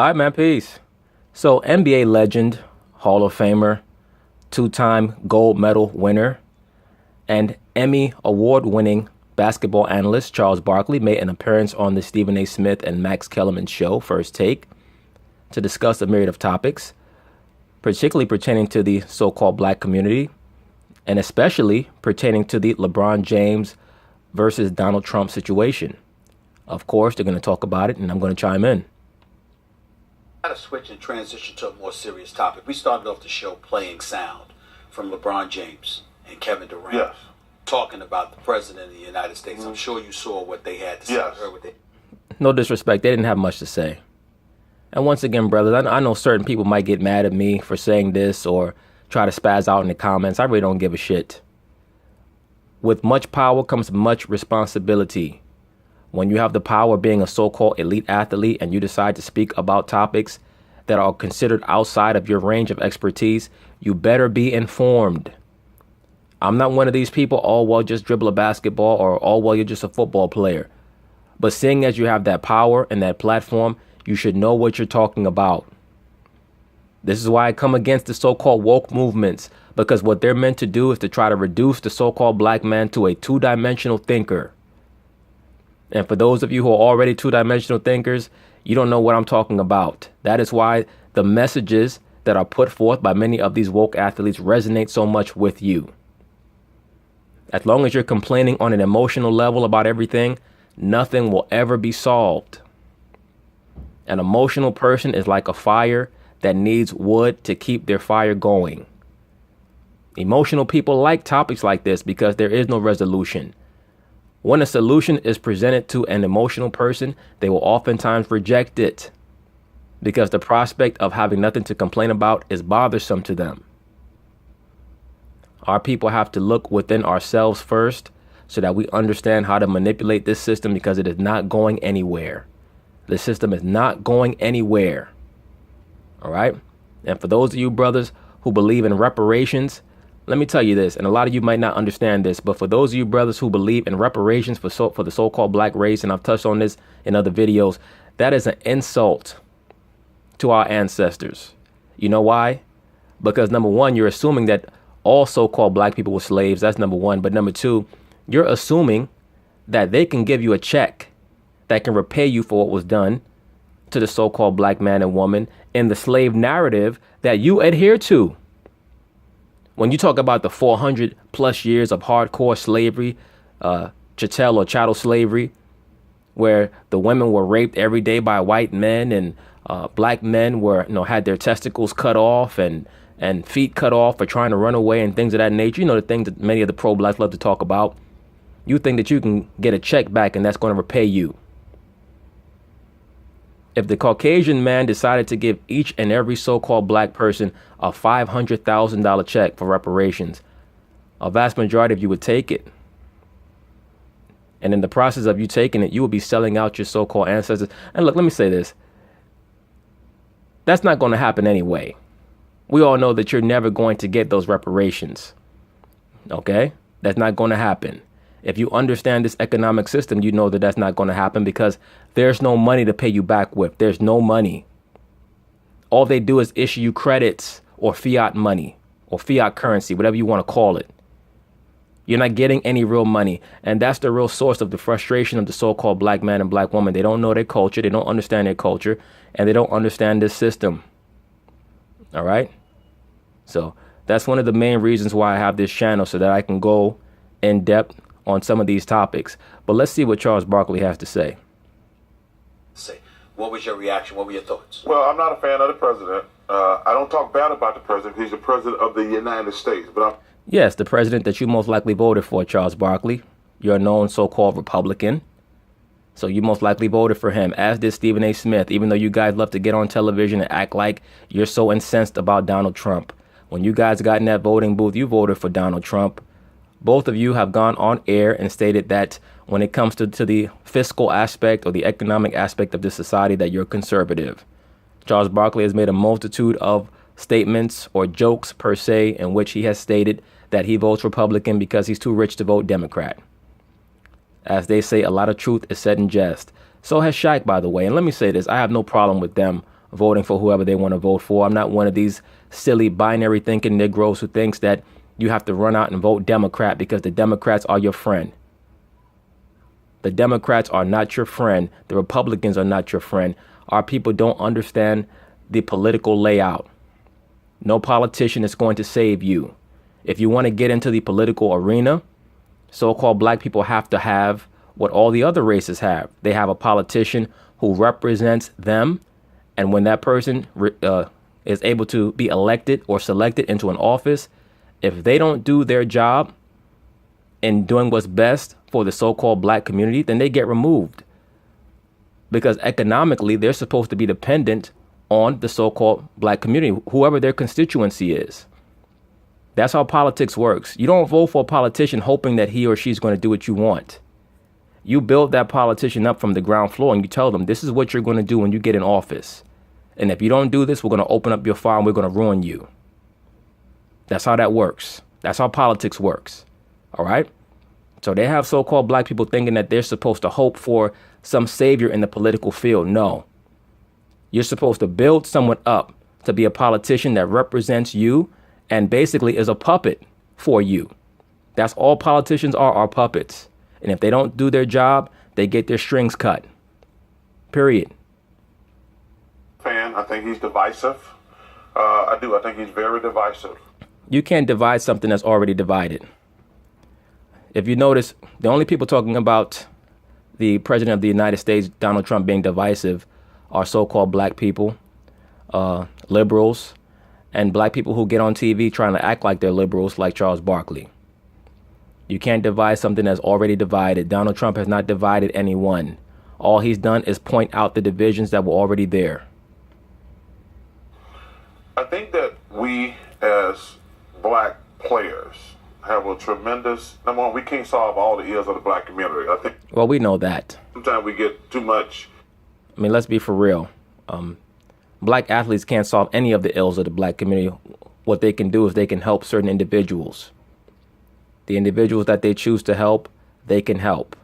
All right, man, peace. So NBA legend, Hall of Famer, two-time gold medal winner, and Emmy award-winning basketball analyst Charles Barkley made an appearance on the Stephen A. Smith and Max Kellerman show, First Take, to discuss a myriad of topics, particularly pertaining to the so-called black community, and especially pertaining to the LeBron James versus Donald Trump situation. Of course, they're going to talk about it, and I'm going to chime in. To switch and transition to a more serious topic. We started off the show playing sound from LeBron James and Kevin Durant. Yes. Talking about the president of the United States. I'm sure you saw what they had to say. Yes. Heard what they... No disrespect, they didn't have much to say. And once again, brothers, I know certain people might get mad at me for saying this or try to spaz out in the comments. I really don't give a shit. With much power comes much responsibility. When you have the power of being a so-called elite athlete and you decide to speak about topics that are considered outside of your range of expertise, you better be informed. I'm not one of these people, oh, well, just dribble a basketball, or, oh, well, you're just a football player. But seeing as you have that power and that platform, you should know what you're talking about. This is why I come against the so-called woke movements, because what they're meant to do is to try to reduce the so-called black man to a two-dimensional thinker. And for those of you who are already two-dimensional thinkers, you don't know what I'm talking about. That is why the messages that are put forth by many of these woke athletes resonate so much with you. As long as you're complaining on an emotional level about everything, nothing will ever be solved. An emotional person is like a fire that needs wood to keep their fire going. Emotional people like topics like this because there is no resolution. When a solution is presented to an emotional person, they will oftentimes reject it because the prospect of having nothing to complain about is bothersome to them. Our people have to look within ourselves first so that we understand how to manipulate this system, because it is not going anywhere. The system is not going anywhere. All right. And for those of you brothers who believe in reparations, let me tell you this, and a lot of you might not understand this, but for those of you brothers who believe in reparations for the so-called black race, and I've touched on this in other videos, that is an insult to our ancestors. You know why? Because number one, you're assuming that all so-called black people were slaves. That's number one. But number two, you're assuming that they can give you a check that can repay you for what was done to the so-called black man and woman in the slave narrative that you adhere to. When you talk about the 400 plus years of hardcore slavery, chattel or chattel slavery, where the women were raped every day by white men, and black men were, had their testicles cut off and feet cut off for trying to run away and things of that nature. You know, the things that many of the pro-blacks love to talk about. You think that you can get a check back and that's going to repay you. If the Caucasian man decided to give each and every so-called black person a $500,000 check for reparations, a vast majority of you would take it. And in the process of you taking it, you will be selling out your so-called ancestors. And look, let me say this. That's not going to happen anyway. We all know that you're never going to get those reparations. OK, that's not going to happen. If you understand this economic system, you know that that's not going to happen because there's no money to pay you back with. There's no money. All they do is issue you credits or fiat money or fiat currency, whatever you want to call it. You're not getting any real money. And that's the real source of the frustration of the so-called black man and black woman. They don't know their culture. They don't understand their culture, and they don't understand this system. All right. So that's one of the main reasons why I have this channel, so that I can go in depth on some of these topics. But let's see what Charles Barkley has to say. What was your reaction? What were your thoughts? Well, I'm not a fan of the president. I don't talk bad about the president. He's the president of the United States. But yes, the president that you most likely voted for, Charles Barkley. You're a known so-called Republican. So you most likely voted for him, as did Stephen A. Smith, even though you guys love to get on television and act like you're so incensed about Donald Trump. When you guys got in that voting booth, you voted for Donald Trump. Both of you have gone on air and stated that when it comes to the fiscal aspect or the economic aspect of this society, that you're conservative. Charles Barkley has made a multitude of statements or jokes per se in which he has stated that he votes Republican because he's too rich to vote Democrat. As they say, a lot of truth is said in jest. So has Shaq, by the way. And let me say this, I have no problem with them voting for whoever they want to vote for. I'm not one of these silly binary thinking Negroes who thinks that you have to run out and vote Democrat because the Democrats are your friend. The Democrats are not your friend. The Republicans are not your friend. Our people don't understand the political layout. No politician is going to save you. If you want to get into the political arena, so-called black people have to have what all the other races have. They have a politician who represents them. And when that person is able to be elected or selected into an office, if they don't do their job in doing what's best for the so-called black community, then they get removed. Because economically, they're supposed to be dependent on the so-called black community, whoever their constituency is. That's how politics works. You don't vote for a politician hoping that he or she's going to do what you want. You build that politician up from the ground floor and you tell them, this is what you're going to do when you get in office. And if you don't do this, we're going to open up your file and we're going to ruin you. That's how that works. That's how politics works. All right. So they have so-called black people thinking that they're supposed to hope for some savior in the political field. No. You're supposed to build someone up to be a politician that represents you and basically is a puppet for you. That's all politicians are puppets. And if they don't do their job, they get their strings cut. Period. I think he's divisive. I do. I think he's very divisive. You can't divide something that's already divided. If you notice, the only people talking about the president of the United States, Donald Trump, being divisive are so-called black people, liberals, and black people who get on TV trying to act like they're liberals, like Charles Barkley. You can't divide something that's already divided. Donald Trump has not divided anyone. All he's done is point out the divisions that were already there. I think that we as black players have a tremendous, number one, we can't solve all the ills of the black community. I think. Well, we know that. Sometimes we get too much. I mean, let's be for real. Black athletes can't solve any of the ills of the black community. What they can do is they can help certain individuals. The individuals that they choose to help, they can help.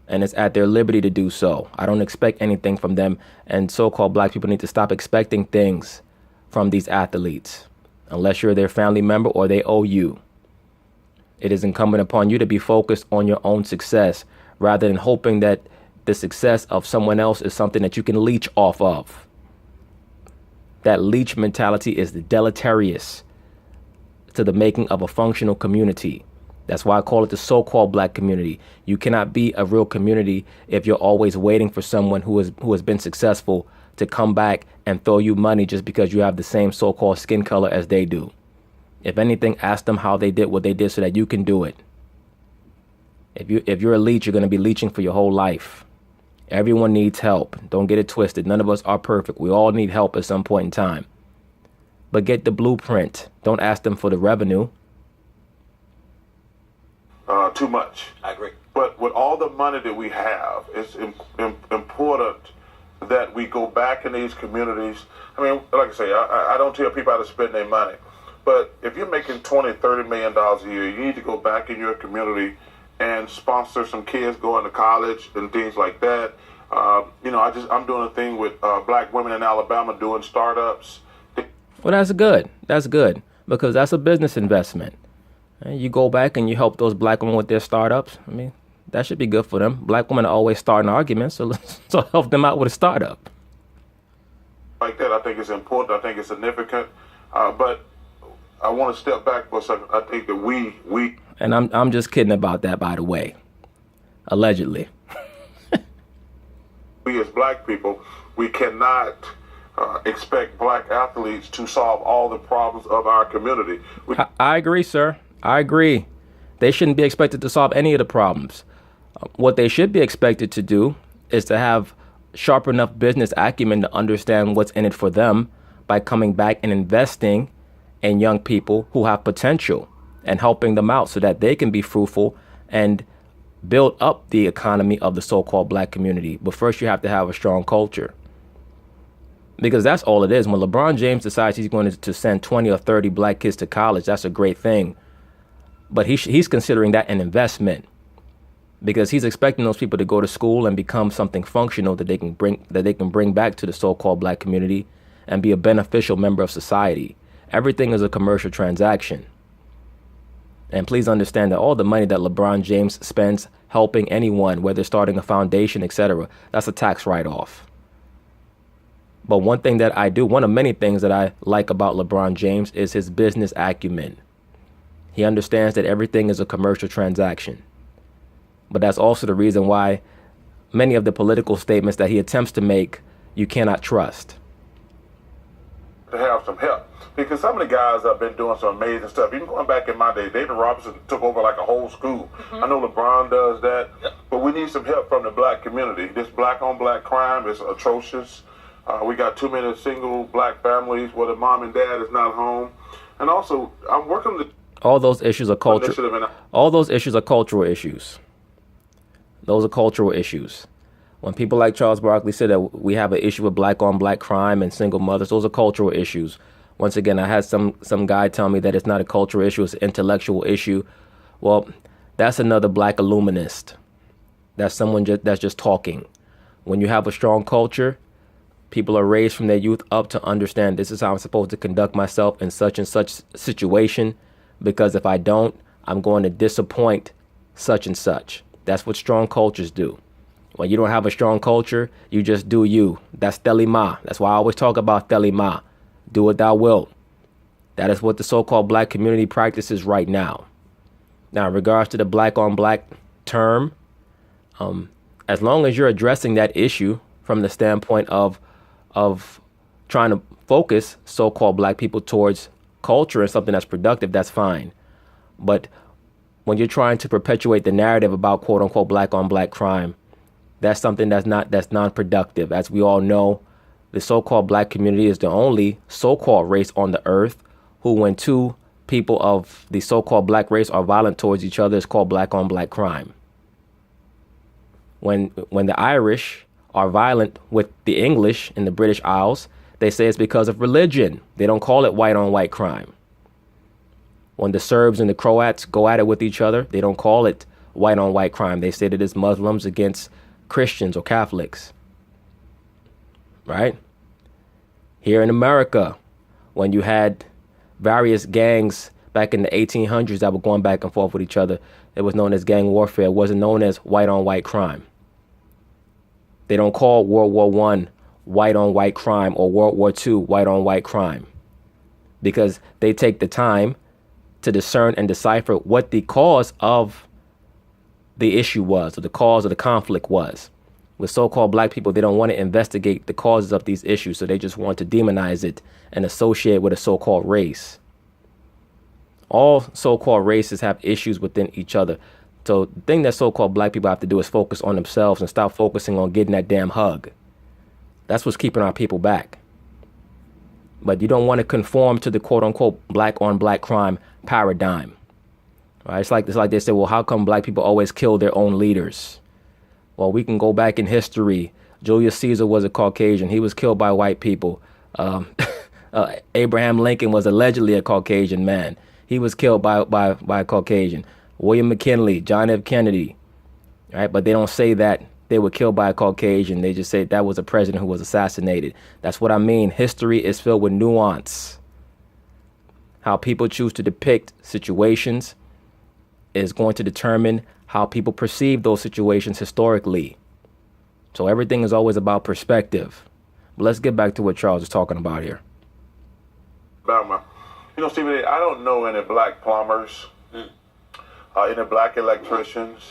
And it's at their liberty to do so. I don't expect anything from them. And so-called black people need to stop expecting things from these athletes, unless you're their family member or they owe you. It is incumbent upon you to be focused on your own success rather than hoping that the success of someone else is something that you can leech off of. That leech mentality is deleterious to the making of a functional community. That's why I call it the so-called black community. You cannot be a real community if you're always waiting for someone who has been successful to come back and throw you money just because you have the same so-called skin color as they do. If anything, ask them how they did what they did so that you can do it. If you're a leech, you're going to be leeching for your whole life. Everyone needs help. Don't get it twisted. None of us are perfect. We all need help at some point in time. But get the blueprint. Don't ask them for the revenue. Too much. I agree. But with all the money that we have, it's important that we go back in these communities. I mean, like I say, I don't tell people how to spend their money. But if you're making $20, $30 million a year, you need to go back in your community and sponsor some kids going to college and things like that. I'm doing a thing with black women in Alabama doing startups. Well, that's good. That's good because that's a business investment. And you go back and you help those black women with their startups. I mean, that should be good for them. Black women are always starting arguments, so help them out with a startup. Like that, I think it's important. I think it's significant. But I want to step back for a second. I think that we and I'm just kidding about that, by the way. Allegedly. We as black people, we cannot expect black athletes to solve all the problems of our community. I agree, sir. I agree. They shouldn't be expected to solve any of the problems. What they should be expected to do is to have sharp enough business acumen to understand what's in it for them by coming back and investing in young people who have potential and helping them out so that they can be fruitful and build up the economy of the so-called black community. But first you have to have a strong culture. Because that's all it is. When LeBron James decides he's going to send 20 or 30 black kids to college, that's a great thing. But he's considering that an investment. because he's expecting those people to go to school and become something functional that they can bring back to the so-called black community and be a beneficial member of society. Everything is a commercial transaction. And please understand that all the money that LeBron James spends helping anyone, whether starting a foundation, etc., that's a tax write-off. But one of many things that I like about LeBron James is his business acumen. He understands that everything is a commercial transaction. But that's also the reason why many of the political statements that he attempts to make, you cannot trust. To have some help. Because some of the guys have been doing some amazing stuff. Even going back in my day, David Robinson took over like a whole school. I know LeBron does that. But we need some help from the black community. This black-on-black crime is atrocious. We got too many single black families where the mom and dad is not home. And also, I'm working with... All those issues are All those issues are cultural issues. Those are cultural issues. When people like Charles Barkley said that we have an issue with black-on-black crime and single mothers, those are cultural issues. Once again, I had some guy tell me that it's not a cultural issue, it's an intellectual issue. Well, that's another black illuminist. That's someone that's just talking. When you have a strong culture, people are raised from their youth up to understand this is how I'm supposed to conduct myself in such and such situation, because if I don't, I'm going to disappoint such and such. That's what strong cultures do. When you don't have a strong culture, you just do you. That's telima. That's why I always talk about telima. Do what thou wilt. That is what the so-called black community practices right now. Now, in regards to the black-on-black term, as long as you're addressing that issue from the standpoint of trying to focus so-called black people towards culture and something that's productive, that's fine. But when you're trying to perpetuate the narrative about quote-unquote black-on-black crime, that's something that's non-productive. As we all know, the so-called black community is the only so-called race on the earth who, when two people of the so-called black race are violent towards each other, is called black-on-black crime. When the Irish are violent with the English in the British Isles, they say it's because of religion. They don't call it white-on-white crime. When the Serbs and the Croats go at it with each other, they don't call it white-on-white crime. They say that it's Muslims against Christians or Catholics. Right? Here in America, when you had various gangs back in the 1800s that were going back and forth with each other, it was known as gang warfare. It wasn't known as white-on-white crime. They don't call World War I white-on-white crime or World War II white-on-white crime, because they take the time to discern and decipher what the cause of the issue was, or the cause of the conflict was. With so-called black people, they don't want to investigate the causes of these issues, so they just want to demonize it and associate it with a so-called race. All so-called races have issues within each other. So the thing that so-called black people have to do is focus on themselves and stop focusing on getting that damn hug. That's what's keeping our people back. But you don't want to conform to the quote-unquote black-on-black crime paradigm. Right? It's like they say, well, how come black people always kill their own leaders? Well, we can go back in history. Julius Caesar was a Caucasian. He was killed by white people. Abraham Lincoln was allegedly a Caucasian man. He was killed by a Caucasian. William McKinley, John F. Kennedy. Right? But they don't say that they were killed by a Caucasian. They just say that was a president who was assassinated. That's what I mean. History is filled with nuance. How people choose to depict situations is going to determine how people perceive those situations historically. So everything is always about perspective. But let's get back to what Charles is talking about here. You know, Stephen, I don't know any black plumbers, any black electricians,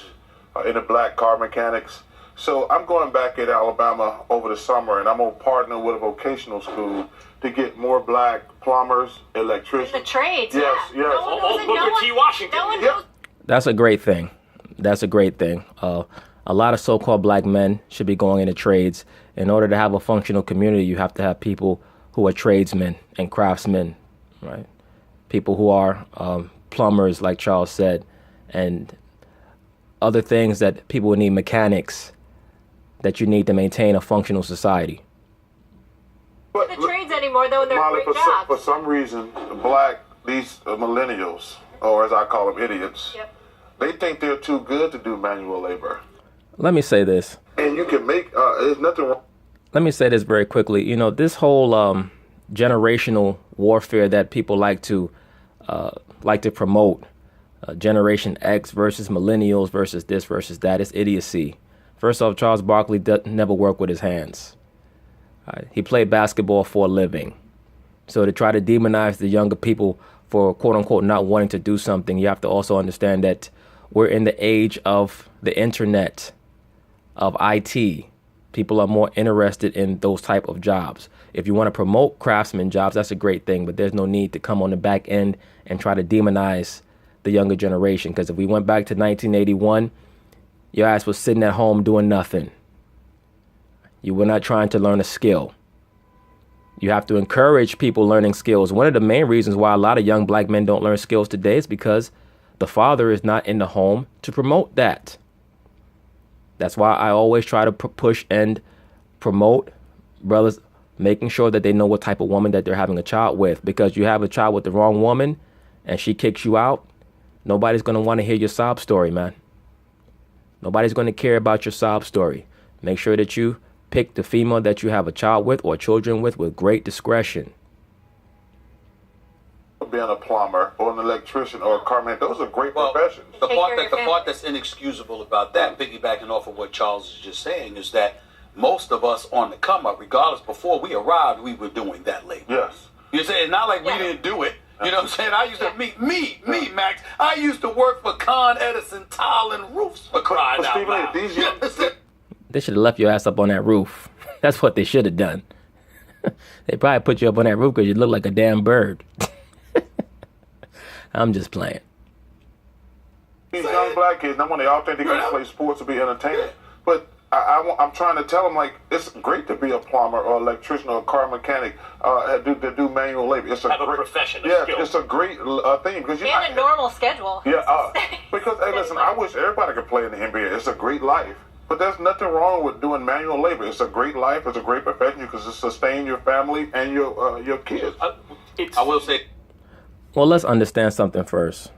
any black car mechanics. So I'm going back in Alabama over the summer, and I'm going to partner with a vocational school to get more black plumbers, electricians. The trades, yes. Booker T. Washington. That's a great thing. That's a great thing. A lot of so-called black men should be going into trades. In order to have a functional community, you have to have people who are tradesmen and craftsmen, right? People who are plumbers, like Charles said, and other things that people would need, mechanics, that you need to maintain a functional society. But the trades anymore, though, they're Molly, great jobs. For some reason, these millennials, or as I call them, idiots, They think they're too good to do manual labor. Let me say this. And you can make, there's nothing wrong. Let me say this very quickly. You know, this whole generational warfare that people like to promote, Generation X versus millennials versus this versus that, is idiocy. First off, Charles Barkley never worked with his hands. He played basketball for a living. So to try to demonize the younger people for quote unquote not wanting to do something, you have to also understand that we're in the age of the internet, of IT. People are more interested in those type of jobs. If you want to promote craftsman jobs, that's a great thing, but there's no need to come on the back end and try to demonize the younger generation. Because if we went back to 1981, your ass was sitting at home doing nothing. You were not trying to learn a skill. You have to encourage people learning skills. One of the main reasons why a lot of young black men don't learn skills today is because the father is not in the home to promote that. That's why I always try to push and promote brothers making sure that they know what type of woman that they're having a child with. Because you have a child with the wrong woman and she kicks you out, nobody's going to want to hear your sob story, man. Nobody's going to care about your sob story. Make sure that you pick the female that you have a child with or children with great discretion. Being a plumber or an electrician or a carpenter, those are great professions. The part that's inexcusable about that, piggybacking off of what Charles is just saying, is that most of us on the come up, regardless, before we arrived, we were doing that labor. Yes. You say it's not like we didn't do it. You know what I'm saying? I used to me, Max. I used to work for Con Edison Tile and Roofs for crying out loud. They should have left your ass up on that roof. That's what they should have done. They probably put you up on that roof because you look like a damn bird. I'm just playing. These young black kids, number one, they all think they're going to play sports to be entertained. But I'm trying to tell them, like, it's great to be a plumber or electrician or a car mechanic to do manual labor. It's a great profession. Yeah, it's a great thing because a normal schedule. Yeah, because hey, listen, I wish everybody could play in the NBA. It's a great life. But there's nothing wrong with doing manual labor. It's a great life. It's a great profession. You can sustain your family and your kids. I will say. Well, let's understand something first.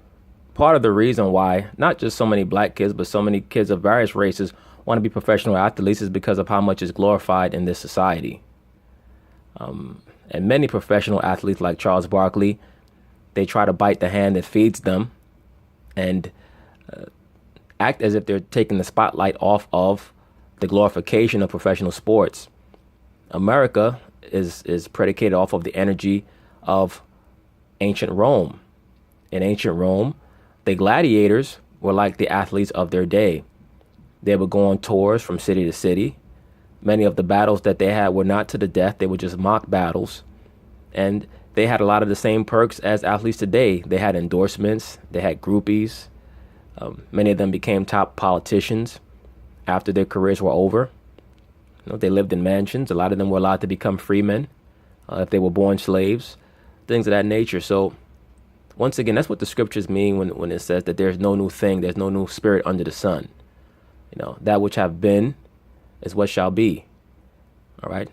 Part of the reason why not just so many black kids, but so many kids of various races want to be professional athletes is because of how much is glorified in this society. And many professional athletes like Charles Barkley, they try to bite the hand that feeds them and act as if they're taking the spotlight off of the glorification of professional sports. America is predicated off of the energy of ancient Rome. In ancient Rome, the gladiators were like the athletes of their day. They would go on tours from city to city. Many of the battles that they had were not to the death. They were just mock battles. And they had a lot of the same perks as athletes today. They had endorsements. They had groupies. Many of them became top politicians after their careers were over. You know, they lived in mansions. A lot of them were allowed to become freemen if they were born slaves, things of that nature. So once again, that's what the scriptures mean when it says that there's no new thing, there's no new spirit under the sun. You know, that which have been is what shall be. All right.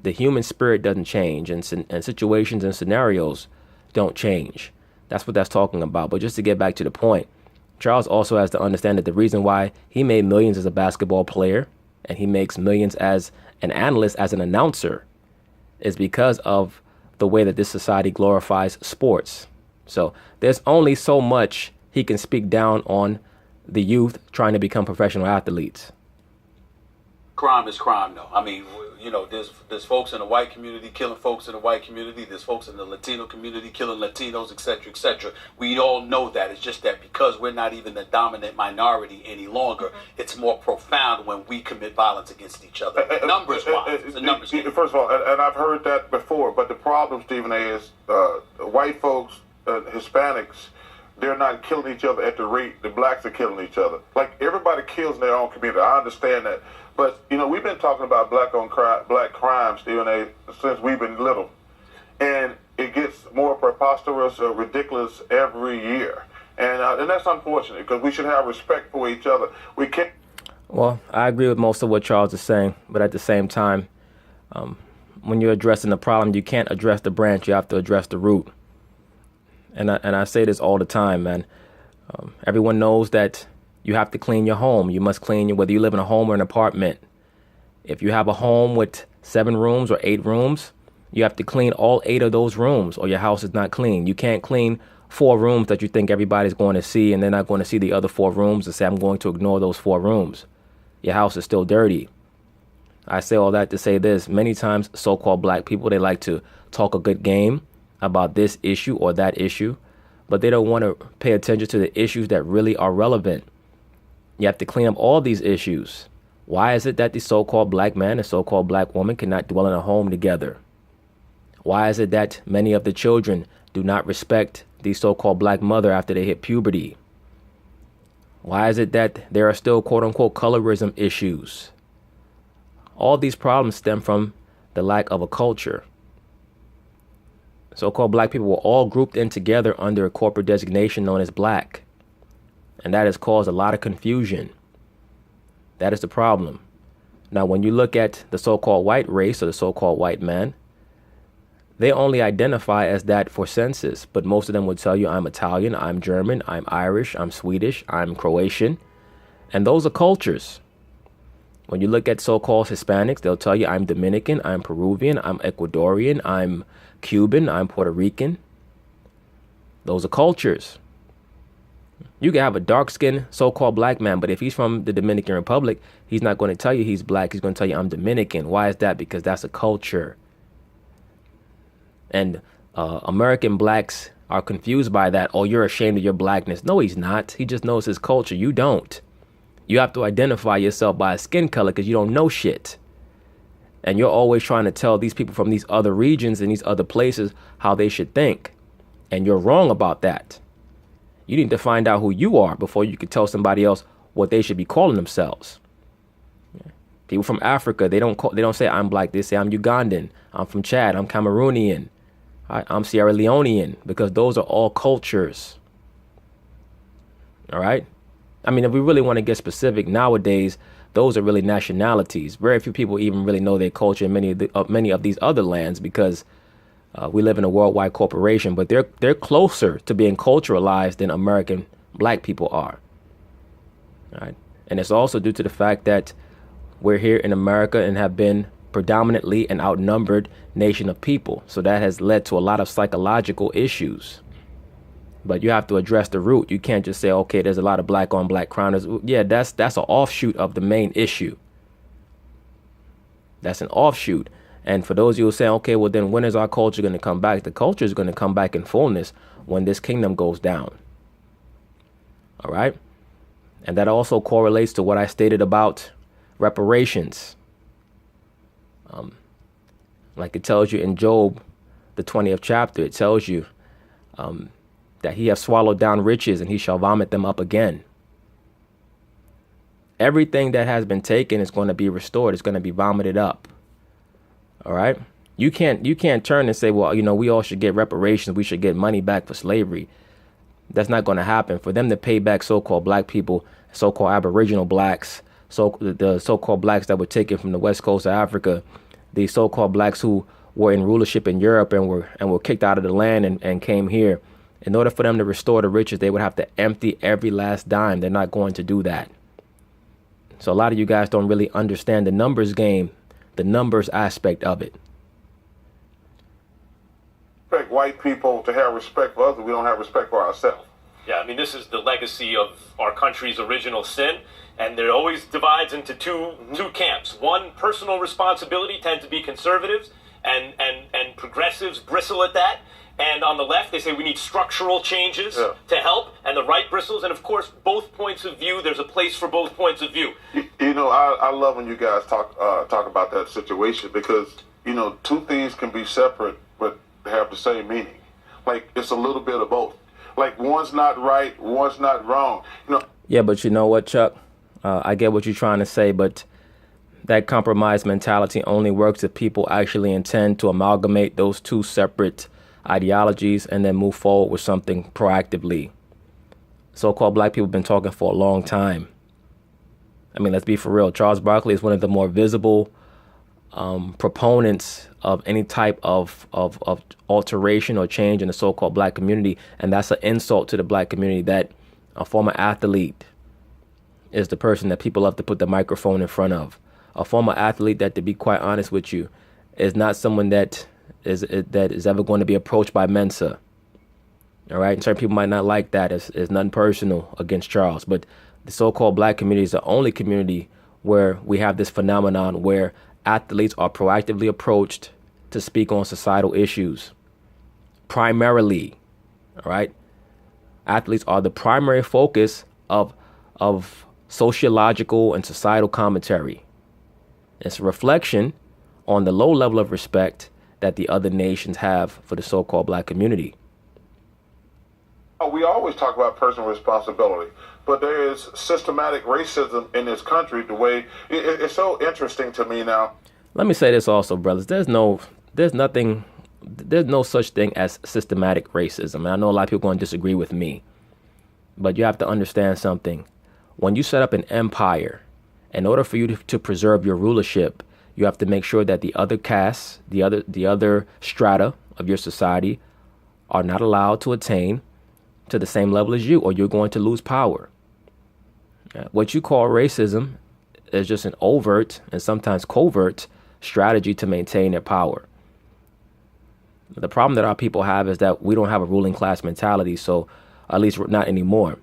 The human spirit doesn't change, and situations and scenarios don't change. That's what that's talking about. But just to get back to the point, Charles also has to understand that the reason why he made millions as a basketball player and he makes millions as an analyst, as an announcer, is because of the way that this society glorifies sports. So there's only so much he can speak down on the youth trying to become professional athletes. Crime is crime, though. I mean, you know, there's folks in the white community killing folks in the white community. There's folks in the Latino community killing Latinos, et cetera, et cetera. We all know that. It's just that because we're not even the dominant minority any longer, it's more profound when we commit violence against each other. Numbers-wise, it's a numbers game. First of all, and I've heard that before, but the problem, Stephen A., is white folks, Hispanics, they're not killing each other at the rate the blacks are killing each other. Like, everybody kills in their own community. I understand that. But, you know, we've been talking about black crime, Stephen A., since we've been little. And it gets more preposterous or ridiculous every year. And that's unfortunate because we should have respect for each other. We can't. Well, I agree with most of what Charles is saying. But at the same time, when you're addressing the problem, you can't address the branch. You have to address the root. And I say this all the time, man. Everyone knows that you have to clean your home. You must clean whether you live in a home or an apartment. If you have a home with 7 rooms or 8 rooms, you have to clean all 8 of those rooms or your house is not clean. You can't clean 4 rooms that you think everybody's going to see and they're not going to see the other 4 rooms and say, I'm going to ignore those 4 rooms. Your house is still dirty. I say all that to say this. Many times, so-called black people, they like to talk a good game about this issue or that issue, but they don't want to pay attention to the issues that really are relevant. You have to clean up all these issues. Why is it that the so-called black man and so-called black woman cannot dwell in a home together? Why is it that many of the children do not respect the so-called black mother after they hit puberty? Why is it that there are still quote-unquote colorism issues? All these problems stem from the lack of a culture. So-called black people were all grouped in together under a corporate designation known as black. And that has caused a lot of confusion. That is the problem. Now, when you look at the so-called white race or the so-called white man, they only identify as that for census, but most of them would tell you, I'm Italian, I'm German, I'm Irish, I'm Swedish, I'm Croatian. And those are cultures. When you look at so-called Hispanics, they'll tell you, I'm Dominican, I'm Peruvian, I'm Ecuadorian, I'm Cuban, I'm Puerto Rican. Those are cultures. You can have a dark-skinned so-called black man, but if he's from the Dominican Republic, he's not going to tell you he's black. He's going to tell you, I'm Dominican. Why is that? Because that's a culture. And American blacks are confused by that. Oh, you're ashamed of your blackness. No, he's not. He just knows his culture. You don't. You have to identify yourself by a skin color because you don't know shit. And you're always trying to tell these people from these other regions and these other places how they should think. And you're wrong about that. You need to find out who you are before you can tell somebody else what they should be calling themselves. People from Africa, they don't say I'm black. They say I'm Ugandan. I'm from Chad. I'm Cameroonian. I'm Sierra Leonean, because those are all cultures. All right. I mean, if we really want to get specific nowadays, those are really nationalities. Very few people even really know their culture in many of these other lands because we live in a worldwide corporation, but they're closer to being culturalized than American black people are. All right. And it's also due to the fact that we're here in America and have been predominantly an outnumbered nation of people. So that has led to a lot of psychological issues. But you have to address the root. You can't just say, okay, there's a lot of black on black crime. Yeah, that's an offshoot of the main issue. That's an offshoot. And for those of you who say, okay, well, then when is our culture going to come back? The culture is going to come back in fullness when this kingdom goes down. All right. And that also correlates to what I stated about reparations. Like it tells you in Job, the 20th chapter, it tells you that he has swallowed down riches and he shall vomit them up again. Everything that has been taken is going to be restored. It's going to be vomited up. All right. You can't turn and say, well, we all should get reparations. We should get money back for slavery. That's not going to happen. For them to pay back so-called black people, so-called Aboriginal blacks, the so-called blacks that were taken from the west coast of Africa, the so-called blacks who were in rulership in Europe and were kicked out of the land and came here. In order for them to restore the riches, they would have to empty every last dime. They're not going to do that. So a lot of you guys don't really understand the numbers game, the numbers aspect of it. Expect white people to have respect for others. We don't have respect for ourselves. Yeah, I mean, this is the legacy of our country's original sin, and there always divides into two camps. One, personal responsibility tend to be conservatives, and progressives bristle at that. And on the left, they say we need structural changes to help, and the right bristles. And of course, both points of view, there's a place for both points of view. I love when you guys talk about that situation because, two things can be separate but have the same meaning. Like, it's a little bit of both. Like, one's not right, one's not wrong. Yeah, but you know what, Chuck? I get what you're trying to say, but that compromise mentality only works if people actually intend to amalgamate those two separate ideologies and then move forward with something proactively. So-called black people have been talking for a long time. I mean, let's be for real. Charles Barkley is one of the more visible proponents of any type of alteration or change in the so-called black community. And that's an insult to the black community that A former athlete is the person that people love to put the microphone in front of. A former athlete that, to be quite honest with you, is not someone that is ever going to be approached by Mensa. All right, and certain people might not like that. It's nothing personal against Charles, but the so-called black community is the only community where we have this phenomenon where athletes are proactively approached to speak on societal issues. Primarily, all right, athletes are the primary focus of sociological and societal commentary. It's a reflection on the low level of respect that the other nations have for the so-called black community. We always talk about personal responsibility, but there is systematic racism in this country. The way it's so interesting to me now. Let me say this also, brothers. There's no such thing as systematic racism. And I know a lot of people are going to disagree with me, but you have to understand something. When you set up an empire, in order for you to preserve your rulership, you have to make sure that the other castes, the other strata of your society are not allowed to attain to the same level as you, or you're going to lose power. What you call racism is just an overt and sometimes covert strategy to maintain their power. The problem that our people have is that we don't have a ruling class mentality, so at least not anymore.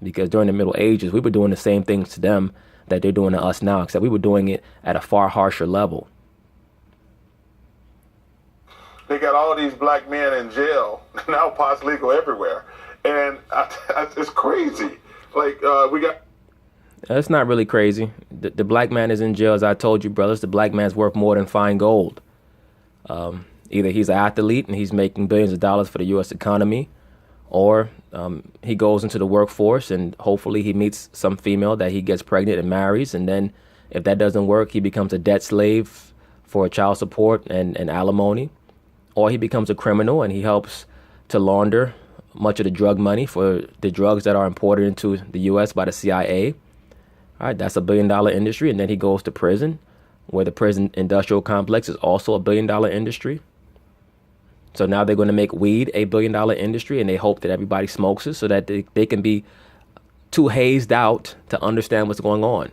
Because during the Middle Ages, we were doing the same things to them that they're doing to us now, except we were doing it at a far harsher level. They got all these black men in jail, now pot's legal everywhere. And it's crazy. Like, we got... It's not really crazy. The black man is in jail, as I told you, brothers. The black man's worth more than fine gold. Either he's an athlete and he's making billions of dollars for the U.S. economy, or he goes into the workforce and hopefully he meets some female that he gets pregnant and marries. And then if that doesn't work, he becomes a debt slave for child support and alimony. Or he becomes a criminal and he helps to launder much of the drug money for the drugs that are imported into the U.S. by the CIA. All right, that's $1 billion industry. And then he goes to prison, where the prison industrial complex is also $1 billion industry. So now they're going to make weed $1 billion industry, and they hope that everybody smokes it so that they can be too hazed out to understand what's going on.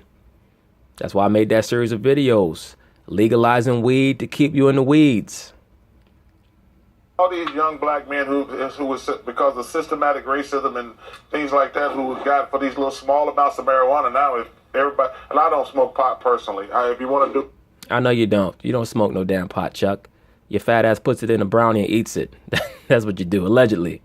That's why I made that series of videos, legalizing weed to keep you in the weeds. All these young black men who was, because of systematic racism and things like that, who got for these little small amounts of marijuana. Now, if everybody, and I don't smoke pot personally. If you want to do, I know you don't. You don't smoke no damn pot, Chuck. Your fat ass puts it in a brownie and eats it. That's what you do, allegedly.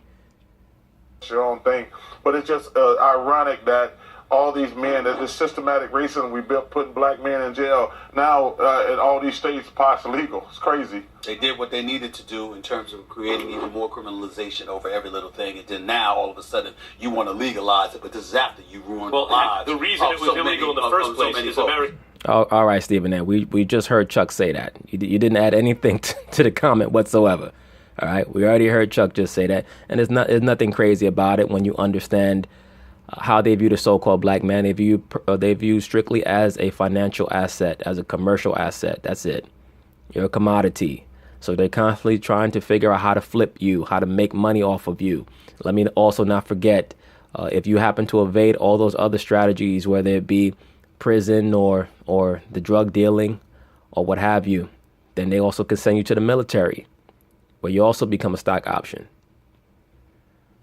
It's your own thing, but it's just ironic that all these men, there's this systematic racism we built, putting black men in jail. Now, in all these states, pot's legal. It's crazy. They did what they needed to do in terms of creating even more criminalization over every little thing, and then now all of a sudden you want to legalize it, but this is after you ruined lives. The reason it was illegal in the first place is America. Oh, all right, Stephen. We just heard Chuck say that. You didn't add anything to the comment whatsoever. All right, we already heard Chuck just say that, and there's nothing crazy about it when you understand how they view the so-called black man. They view strictly as a financial asset, as a commercial asset. That's it. You're a commodity. So they're constantly trying to figure out how to flip you, how to make money off of you. Let me also not forget, if you happen to evade all those other strategies, whether it be prison or the drug dealing or what have you, then they also can send you to the military, where you also become a stock option.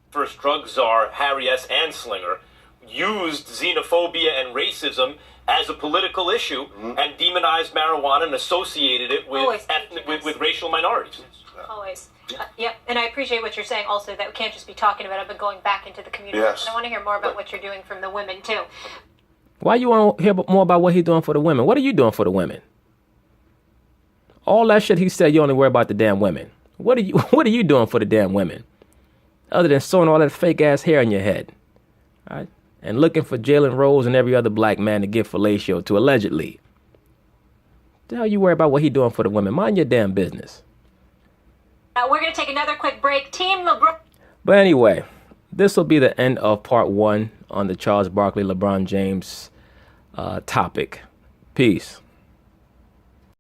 First drug czar Harry S. Anslinger used xenophobia and racism as a political issue and demonized marijuana and associated it with racial minorities. Always. Yep, and I appreciate what you're saying also, that we can't just be talking about it, but going back into the community. Yes. And I want to hear more about what you're doing from the women, too. Why you want to hear more about what he's doing for the women? What are you doing for the women? All that shit he said, you only worry about the damn women. What are you doing for the damn women? Other than sewing all that fake ass hair on your head. All right? And looking for Jalen Rose and every other black man to give fellatio to, allegedly. The hell you worry about what he doing for the women? Mind your damn business. We're going to take another quick break. Team LeBron. But anyway, this will be the end of part 1 on the Charles Barkley, LeBron James topic. Peace.